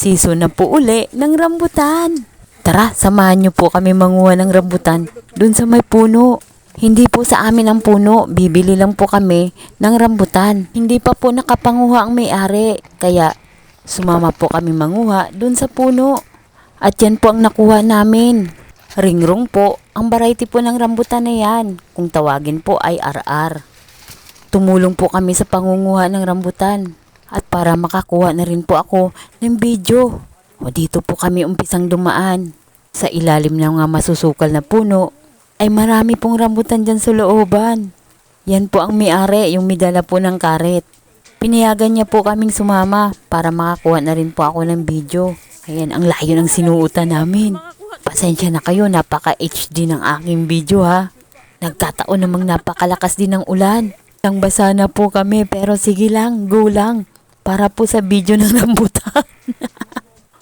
Season na po uli ng rambutan. Tara, samahan niyo po kami manguha ng rambutan dun sa may puno. Hindi po sa amin ang puno, bibili lang po kami ng rambutan. Hindi pa po nakapanguha ang may-ari, kaya sumama po kami manguha dun sa puno. At yan po ang nakuha namin. Ringrong po, ang variety po ng rambutan na yan, kung tawagin po ay RR. Tumulong po kami sa pangunguha ng rambutan. At para makakuha na rin po ako ng video. O dito po kami umpisang dumaan. Sa ilalim ng mga masusukal na puno ay marami pong rambutan dyan sa looban. Yan po ang may-ari, yung midala po ng karet. Pinayagan niya po kaming sumama para makakuha na rin po ako ng video. Ayan, ang layo ng sinuutan namin. Pasensya na kayo, napaka-HD ng aking video ha. Nagkataon namang napakalakas din ng ulan. Nang basa na po kami pero sige lang, go lang. Para po sa video ng rambutan.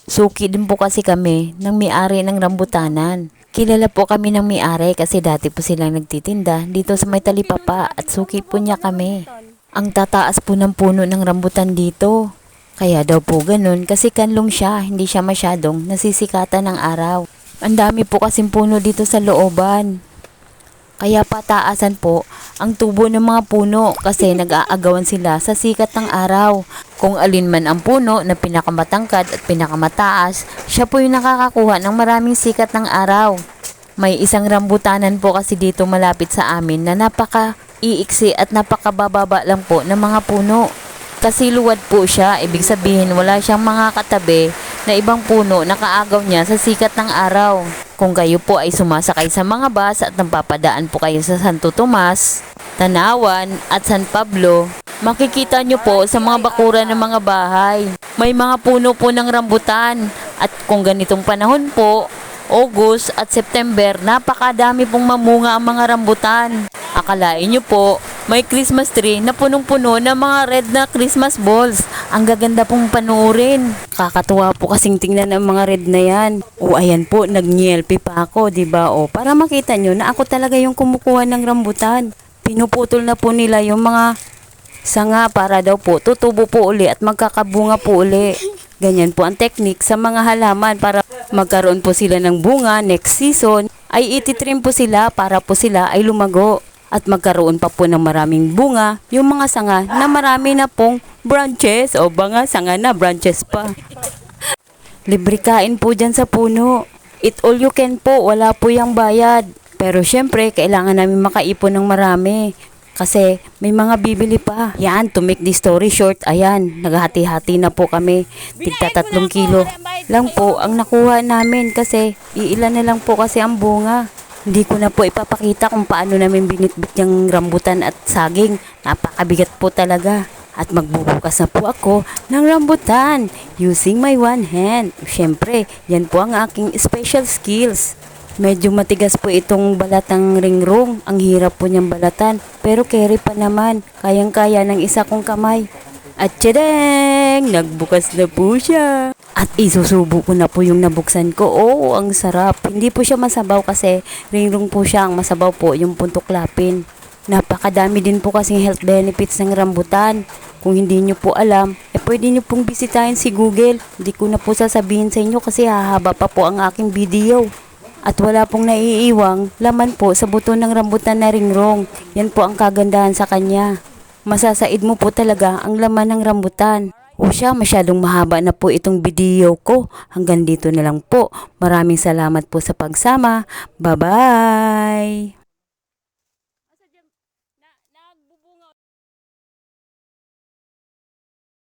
Suki din po kasi kami ng may-ari ng rambutanan. Kilala po kami ng may-ari kasi dati po silang nagtitinda dito sa may talipapa at suki po niya kami. Ang tataas po ng puno ng rambutan dito. Kaya daw po ganun kasi kanlong siya, hindi siya masyadong nasisikatan ng araw. Ang dami po kasing puno dito sa looban. Kaya pataasan po ang tubo ng mga puno kasi nag-aagawan sila sa sikat ng araw. Kung alin man ang puno na pinakamatangkad at pinakamataas, siya po yung nakakakuha ng maraming sikat ng araw. May isang rambutanan po kasi dito malapit sa amin na napaka-iiksi at napakabababa lang po ng mga puno. Kasi luwad po siya, ibig sabihin wala siyang mga katabi na ibang puno na kaagaw niya sa sikat ng araw. Kung kayo po ay sumasakay sa mga bus at napapadaan po kayo sa Santo Tomas, Tanawan at San Pablo, makikita nyo po sa mga bakuran ng mga bahay. May mga puno po ng rambutan at kung ganitong panahon po, August at September, napakadami pong mamunga ang mga rambutan. Akalain nyo po, may Christmas tree na punong-puno ng mga red na Christmas balls. Ang gaganda pong panuorin. Kakatuwa po kasing tingnan ang mga red na yan. O ayan po, nag-NLP pa ako, diba? O para makita nyo na ako talaga yung kumukuha ng rambutan. Pinuputol na po nila yung mga sanga para daw po tutubo po uli at magkakabunga po uli. Ganyan po ang technique sa mga halaman para magkaroon po sila ng bunga next season. Ay ititrim po sila para po sila ay lumago. At magkaroon pa po ng maraming bunga, yung mga sanga na marami na pong branches o mga sanga na branches pa. Libre kain po dyan sa puno. Eat all you can po, wala po yung bayad. Pero syempre, kailangan namin makaipon ng marami. Kasi may mga bibili pa. Yan, to make this story short, ayan, naghati-hati na po kami. Tigta 3 kilo lang po ang nakuha namin kasi iilan na lang po kasi ang bunga. Hindi ko na po ipapakita kung paano namin binitbit yung rambutan at saging. Napakabigat po talaga. At magbubukas na po ako ng rambutan using my one hand. Siyempre, yan po ang aking special skills. Medyo matigas po itong balatang ringrong. Ang hirap po niyang balatan. Pero carry pa naman. Kayang-kaya ng isa kong kamay. At tiyadeng! Nagbukas na po siya. At isusubo ko na po yung nabuksan ko. Oo, ang sarap. Hindi po siya masabaw kasi ringrong po siya. Ang masabaw po yung puntuklapin. Napakadami din po kasing health benefits ng rambutan. Kung hindi nyo po alam, pwede nyo pong bisitahin si Google. Hindi ko na po sasabihin sa inyo kasi hahaba pa po ang aking video. At wala pong naiiwang laman po sa buto ng rambutan na ringrong. Yan po ang kagandahan sa kanya. Masasaid mo po talaga ang laman ng rambutan. O siya, masyadong mahaba na po itong video ko. Hanggang dito na lang po. Maraming salamat po sa pagsama. Bye-bye!